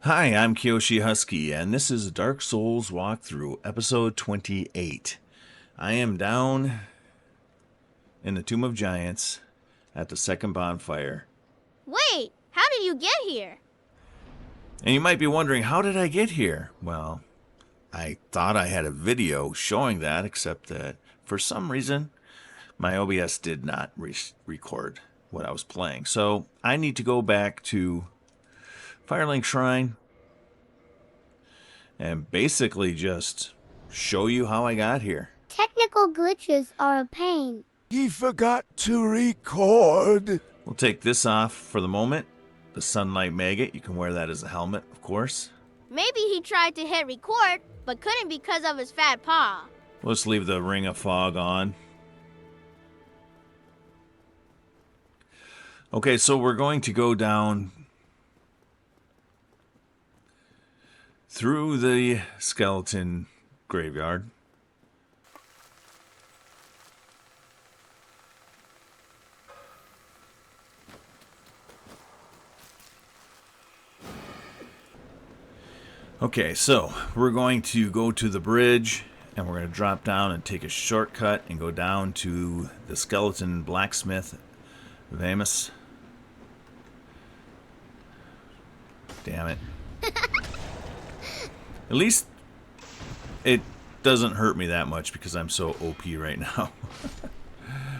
Hi, I'm Kyoshi Husky, and this is Dark Souls Walkthrough, episode 28. I am down in the Tomb of Giants at the second bonfire. Wait, how did you get here? And you might be wondering, how did I get here? Well, I thought I had a video showing that, except that for some reason, my OBS did not record what I was playing. So I need to go back to Firelink Shrine and basically just show you how I got here. Technical glitches are a pain. He forgot to record. We'll take this off for the moment. The Sunlight Maggot, you can wear that as a helmet, of course. Maybe he tried to hit record, but couldn't because of his fat paw. We'll just leave the Ring of Fog on. Okay, so we're going to go down through the skeleton graveyard. Okay, so we're going to go to the bridge and we're going to drop down and take a shortcut and go down to the skeleton blacksmith, Vamus. Damn it. At least it doesn't hurt me that much because I'm so OP right now.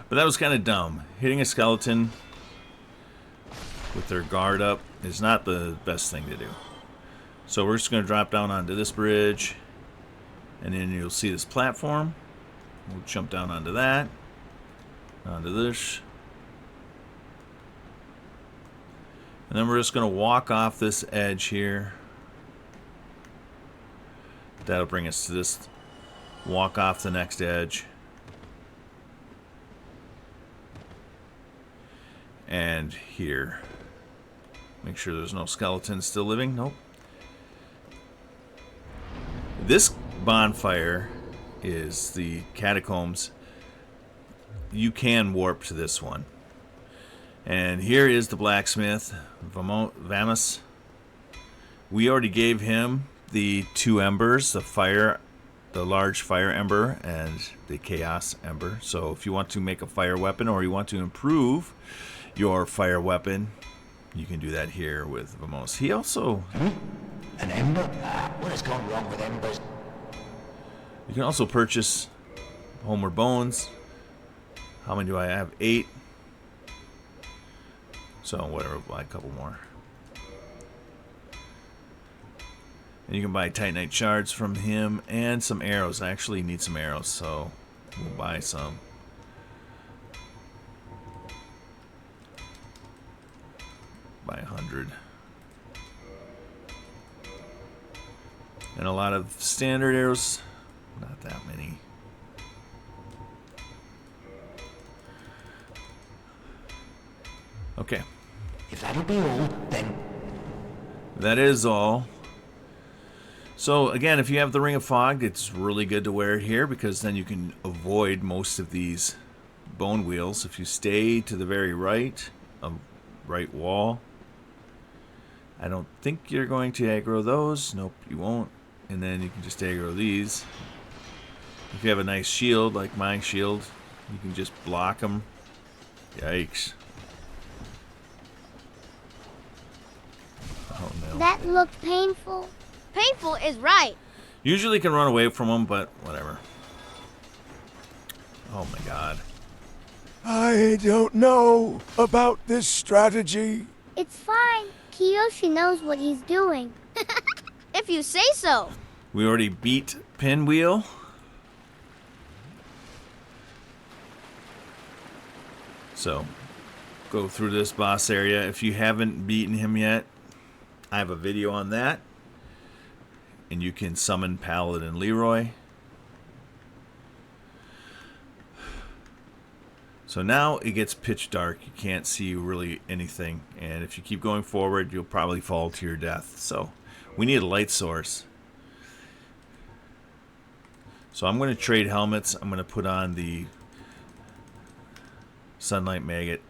But that was kind of dumb. Hitting a skeleton with their guard up is not the best thing to do. So we're just going to drop down onto this bridge, and then you'll see this platform. We'll jump down onto that, onto this. And then we're just going to walk off this edge here. That'll bring us to this, walk off the next edge. And here. Make sure there's no skeletons still living. Nope. This bonfire is the catacombs. You can warp to this one. And here is the blacksmith, Vamus. We already gave him the two embers, the large fire ember and the chaos ember. So if you want to make a fire weapon or you want to improve your fire weapon, you can do that here with Vamos. He also... An ember? What has gone wrong with embers? You can also purchase homeward bones. How many do I have? 8. So whatever, buy a couple more. And you can buy Titanite shards from him and some arrows. I actually need some arrows, so we'll buy some. Buy 100. And a lot of standard arrows. Not that many. Okay. If that'll be all, then... That is all. So again, if you have the Ring of Fog, it's really good to wear it here because then you can avoid most of these bone wheels. If you stay to the very right, right wall, I don't think you're going to aggro those. Nope, you won't. And then you can just aggro these. If you have a nice shield, like my shield, you can just block them. Yikes. Oh no. That looked painful. Painful is right. Usually can run away from them, but whatever. Oh my god. I don't know about this strategy. It's fine. Kyoshi knows what he's doing. If you say so. We already beat Pinwheel. So, go through this boss area. If you haven't beaten him yet, I have a video on that. And you can summon Paladin Leroy. So now it gets pitch dark. You can't see really anything. And if you keep going forward, you'll probably fall to your death. So we need a light source. So I'm going to trade helmets. I'm going to put on the Sunlight Maggot.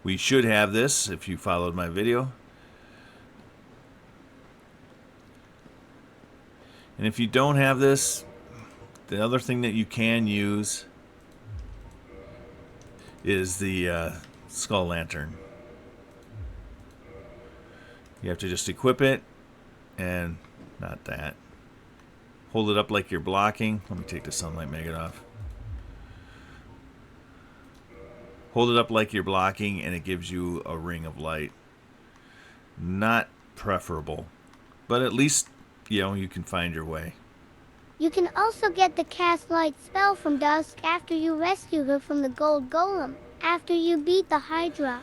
We should have this if you followed my video. And if you don't have this, the other thing that you can use is the skull lantern. You have to just equip it, and not that. Hold it up like you're blocking. Let me take the sunlight maggot off. Hold it up like you're blocking, and it gives you a ring of light. Not preferable, but at least, you know, you can find your way. You can also get the cast light spell from Dusk after you rescue her from the gold golem, after you beat the Hydra.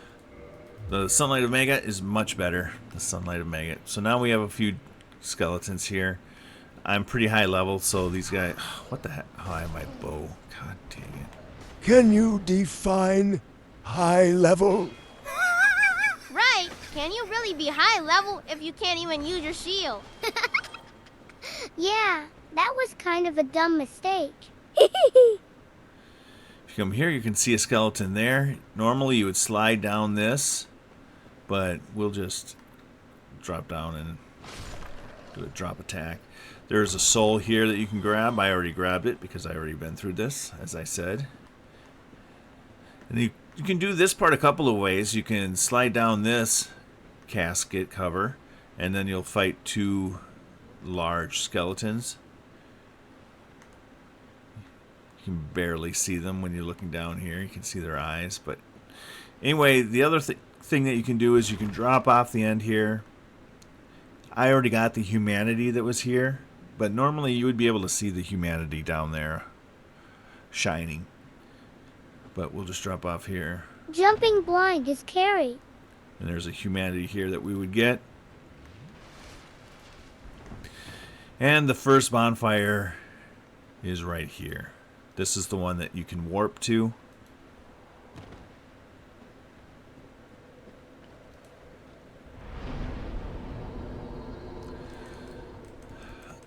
The Sunlight of Maggot is much better. The Sunlight of Maggot. So now we have a few skeletons here. I'm pretty high level, so these guys... What the heck? Oh, I have my bow. God dang it. Can you define high level? Right. Can you really be high level if you can't even use your shield? Yeah, that was kind of a dumb mistake. If you come here, you can see a skeleton there. Normally you would slide down this, but we'll just drop down and do a drop attack. There's a soul here that you can grab. I already grabbed it because I already been through this, as I said. And you can do this part a couple of ways. You can slide down this casket cover, and then you'll fight two large skeletons. You can barely see them when you're looking down here. You can see their eyes. But anyway, the other thing that you can do is you can drop off the end here. I already got the humanity that was here, but normally you would be able to see the humanity down there shining. But we'll just drop off here. Jumping blind is carry. And there's a humanity here that we would get. And the first bonfire is right here. This is the one that you can warp to.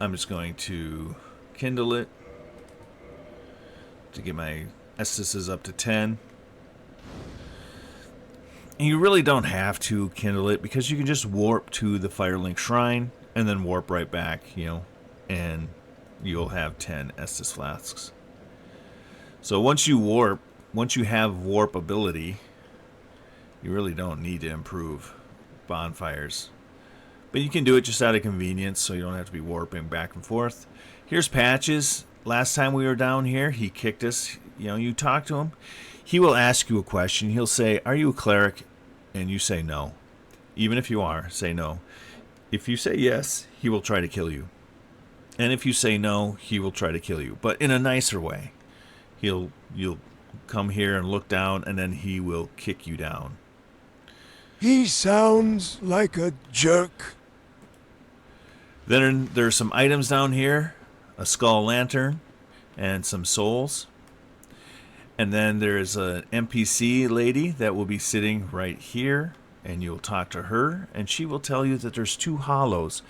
I'm just going to kindle it to get my Estus up to 10. And you really don't have to kindle it because you can just warp to the Firelink Shrine and then warp right back, you know, and you'll have 10 Estus flasks. So once you have warp ability, you really don't need to improve bonfires. But you can do it just out of convenience, so you don't have to be warping back and forth. Here's Patches. Last time we were down here, he kicked us. You know, you talk to him. He will ask you a question. He'll say, "Are you a cleric?" And you say no. Even if you are, say no. If you say yes, he will try to kill you. And if you say no, he will try to kill you. But in a nicer way. You'll come here and look down, and then he will kick you down. He sounds like a jerk. Then there's some items down here. A skull lantern and some souls. And then there's an NPC lady that will be sitting right here. And you'll talk to her, and she will tell you that there's two hollows.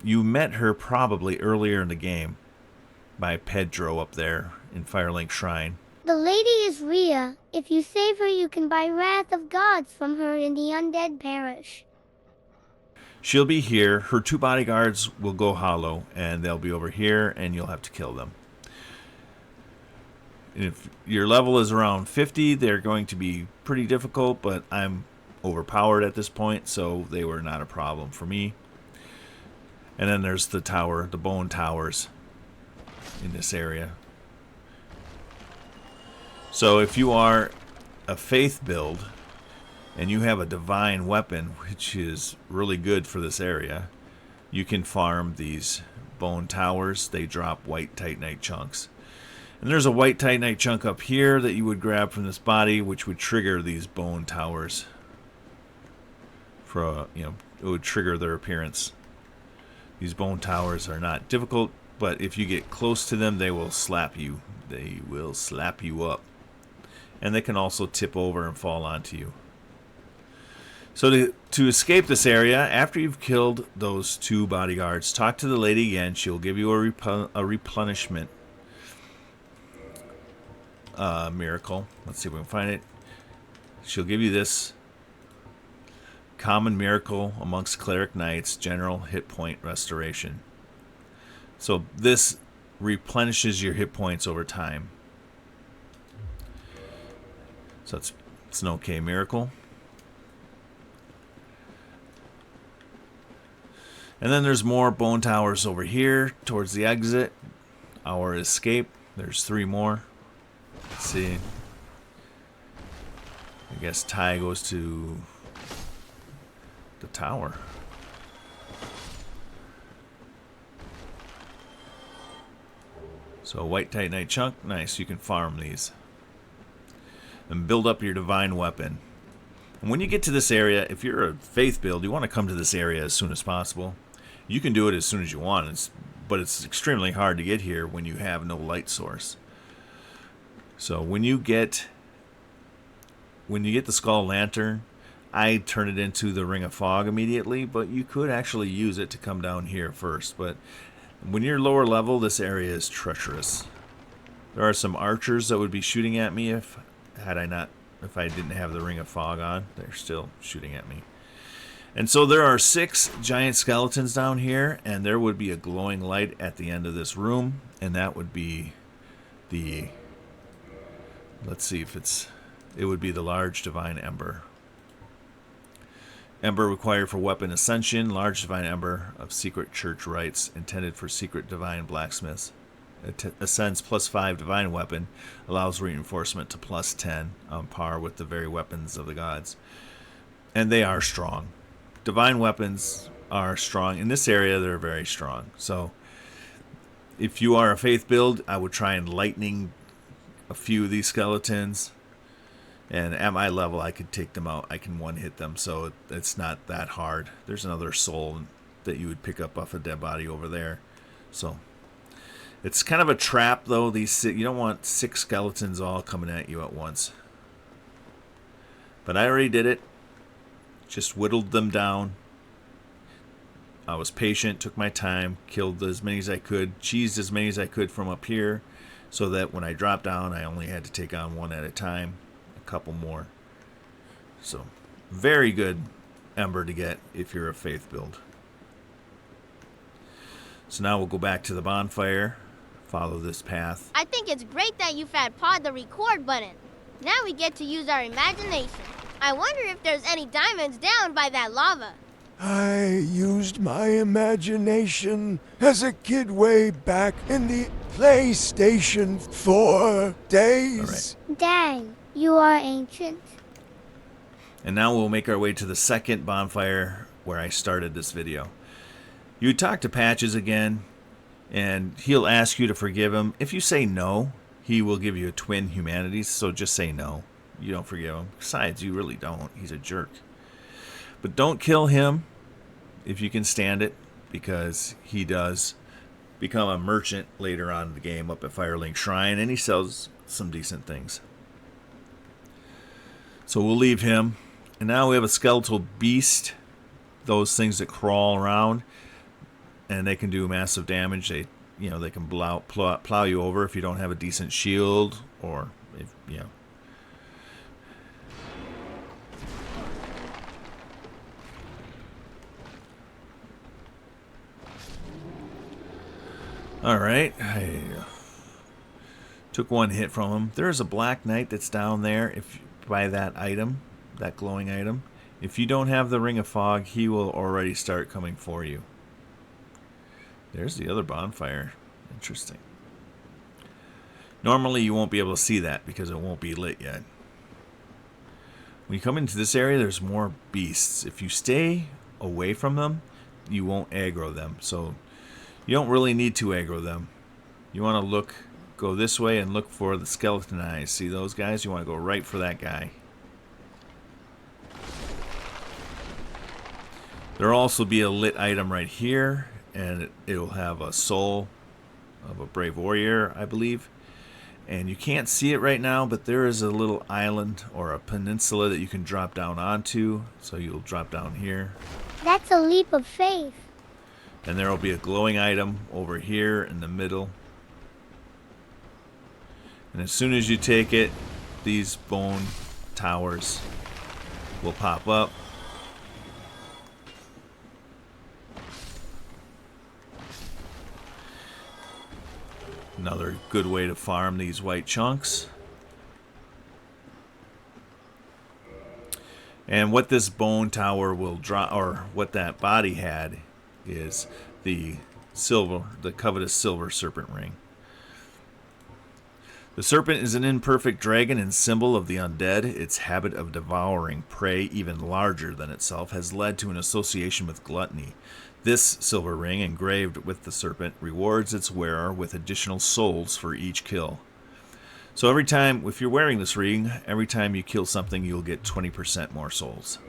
You met her probably earlier in the game by Pedro up there in Firelink Shrine. The lady is Rhea. If you save her, you can buy Wrath of Gods from her in the Undead Parish. She'll be here. Her two bodyguards will go hollow, and they'll be over here, and you'll have to kill them. If your level is around 50, they're going to be pretty difficult, but I'm overpowered at this point, so they were not a problem for me. And then there's the tower, the bone towers in this area. So if you are a faith build and you have a divine weapon, which is really good for this area, you can farm these bone towers. They drop white titanite chunks. And there's a white titanite chunk up here that you would grab from this body, which would trigger these bone towers. It would trigger their appearance. These bone towers are not difficult, but if you get close to them, they will slap you. They will slap you up. And they can also tip over and fall onto you. So to escape this area, after you've killed those two bodyguards, talk to the lady again. She'll give you a replenishment miracle. Let's see if we can find it. she'll give you this common miracle amongst cleric knights, general hit point restoration. So this replenishes your hit points over time. So it's an okay miracle. And then there's more bone towers over here towards the exit. Our escape. There's 3 more. Let's see. I guess Ty goes to the tower. So white titanite chunk. Nice. You can farm these. And build up your divine weapon. And when you get to this area, if you're a faith build, you want to come to this area as soon as possible. You can do it as soon as you want, but it's extremely hard to get here when you have no light source. So when you get the Skull Lantern, I turn it into the Ring of Fog immediately, but you could actually use it to come down here first. But when you're lower level, this area is treacherous. There are some archers that would be shooting at me if I didn't have the Ring of Fog on. They're still shooting at me. And so there are 6 giant skeletons down here, and there would be a glowing light at the end of this room, and that would be the, let's see if it would be the Large Divine Ember. Ember required for weapon ascension, Large Divine Ember of secret church rites, intended for secret divine blacksmiths. It ascends +5 divine weapon, allows reinforcement to +10, on par with the very weapons of the gods. And they are strong. Divine weapons are strong. In this area, they're very strong. So if you are a faith build, I would try and lightning a few of these skeletons. And at my level, I could take them out. I can one-hit them, so it's not that hard. There's another soul that you would pick up off a dead body over there. So it's kind of a trap, though. You don't want 6 skeletons all coming at you at once. But I already did it. Just whittled them down. I was patient, took my time, killed as many as I could, cheesed as many as I could from up here, so that when I dropped down, I only had to take on one at a time, a couple more. So, very good ember to get if you're a faith build. So now we'll go back to the bonfire, follow this path. I think it's great that you fat pawed the record button. Now we get to use our imagination. I wonder if there's any diamonds down by that lava. I used my imagination as a kid way back in the PlayStation 4 days. Right. Dang, you are ancient. And now we'll make our way to the second bonfire where I started this video. You talk to Patches again, and he'll ask you to forgive him. If you say no, he will give you a twin humanities, so just say no. You don't forgive him. Besides, you really don't. He's a jerk. But don't kill him if you can stand it, because he does become a merchant later on in the game up at Firelink Shrine, and he sells some decent things. So we'll leave him. And now we have a skeletal beast. Those things that crawl around, and they can do massive damage. They can plow you over if you don't have a decent shield, or if Alright, I took one hit from him. There's a Black Knight that's down there. If you buy that item, that glowing item, if you don't have the Ring of Fog, he will already start coming for you. There's the other bonfire. Interesting. Normally you won't be able to see that because it won't be lit yet. When you come into this area, there's more beasts. If you stay away from them, you won't aggro them. So you don't really need to aggro them. You want to go this way and look for the skeleton eyes. See those guys? You want to go right for that guy. There'll also be a lit item right here, and it'll have a soul of a brave warrior, I believe. And you can't see it right now, but there is a little island or a peninsula that you can drop down onto. So you'll drop down here. That's a leap of faith. And there will be a glowing item over here in the middle. And as soon as you take it, these bone towers will pop up. Another good way to farm these white chunks. And what this bone tower will draw, or what that body had, is the Covetous Silver Serpent Ring. The serpent is an imperfect dragon and symbol of the undead. Its habit of devouring prey even larger than itself has led to an association with gluttony. This silver ring, engraved with the serpent, rewards its wearer with additional souls for each kill. So every time, if you're wearing this ring, every time you kill something, you'll get 20% more souls.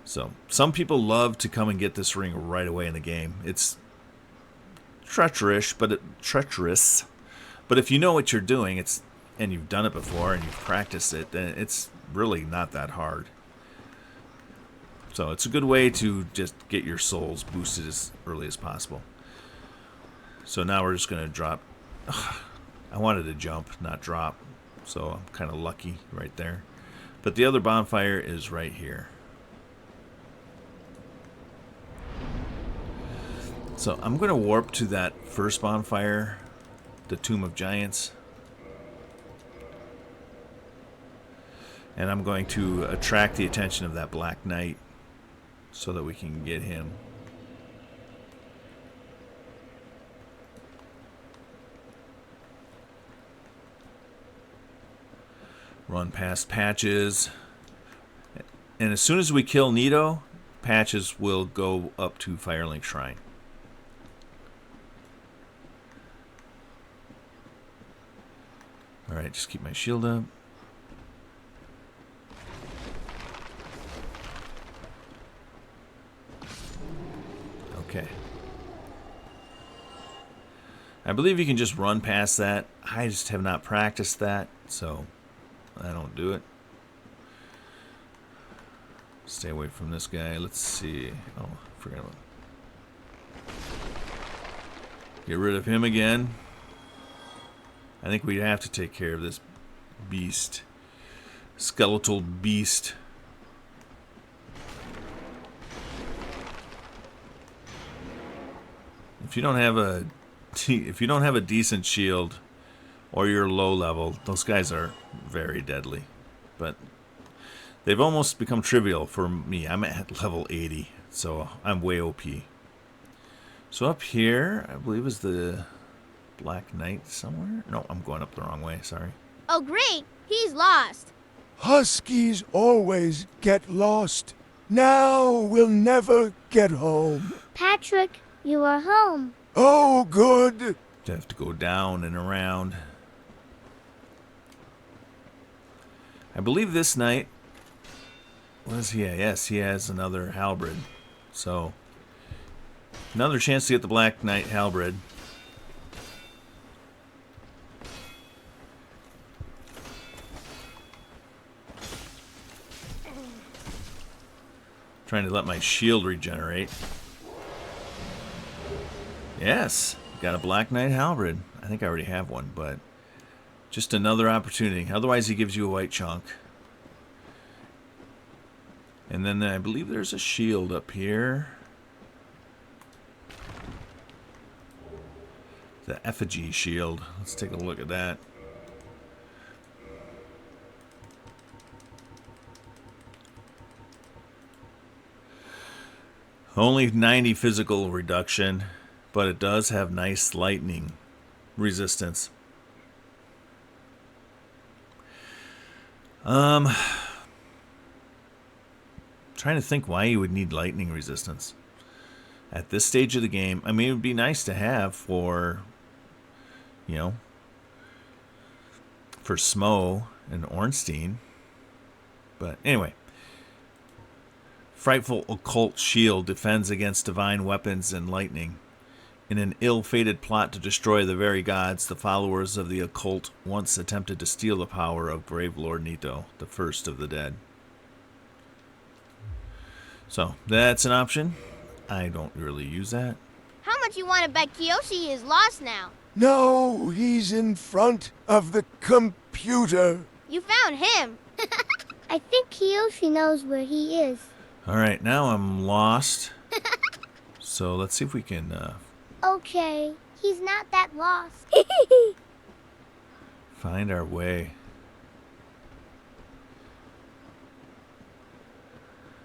So some people love to come and get this ring right away in the game. It's treacherous, but if you know what you're doing, and you've done it before and you've practiced it, then it's really not that hard. So it's a good way to just get your souls boosted as early as possible. So now we're just going to drop. I wanted to jump, not drop. So I'm kind of lucky right there. But the other bonfire is right here. So I'm going to warp to that first bonfire, the Tomb of Giants. And I'm going to attract the attention of that Black Knight so that we can get him. Run past Patches. And as soon as we kill Nito, Patches will go up to Firelink Shrine. Alright, just keep my shield up. Okay. I believe you can just run past that. I just have not practiced that, so I don't do it. Stay away from this guy. Let's see. Oh, I forgot about. Get rid of him again. I think we'd have to take care of this beast. Skeletal beast. If you don't have a decent shield or you're low level, those guys are very deadly. But they've almost become trivial for me. I'm at level 80, so I'm way OP. So up here, I believe is the Black Knight somewhere? No, I'm going up the wrong way, sorry. Oh, great! He's lost. Huskies always get lost. Now we'll never get home. Patrick, you are home. Oh, good. You have to go down and around. I believe this knight, what is he? Yes, he has another halberd. So, another chance to get the Black Knight halberd. Trying to let my shield regenerate. Yes, got a Black Knight halberd. I think I already have one, but just another opportunity. Otherwise, he gives you a white chunk. And then I believe there's a shield up here. The effigy shield. Let's take a look at that. Only 90 physical reduction, but it does have nice lightning resistance. Trying to think why you would need lightning resistance at this stage of the game. I mean, it would be nice to have for, you know, for Smo and Ornstein. But anyway. Frightful occult shield defends against divine weapons and lightning. In an ill-fated plot to destroy the very gods, the followers of the occult once attempted to steal the power of Grave Lord Nito, the first of the dead. So, that's an option. I don't really use that. How much you want to bet Kyoshi is lost now? No, he's in front of the computer. You found him. I think Kyoshi knows where he is. Alright, now I'm lost. So let's see if we can Okay, he's not that lost. find our way.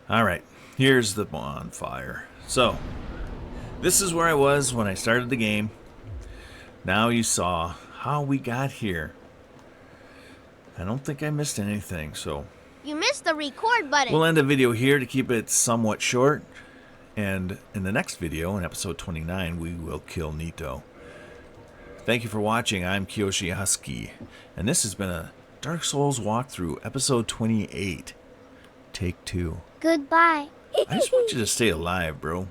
Alright, here's the bonfire. So, this is where I was when I started the game. Now you saw how we got here. I don't think I missed anything, so You missed the record button. we'll end the video here to keep it somewhat short. And in the next video, in episode 29, we will kill Nito. Thank you for watching. I'm Kyoshi Husky, and this has been a Dark Souls walkthrough, episode 28. Take 2. Goodbye. I just want you to stay alive, bro.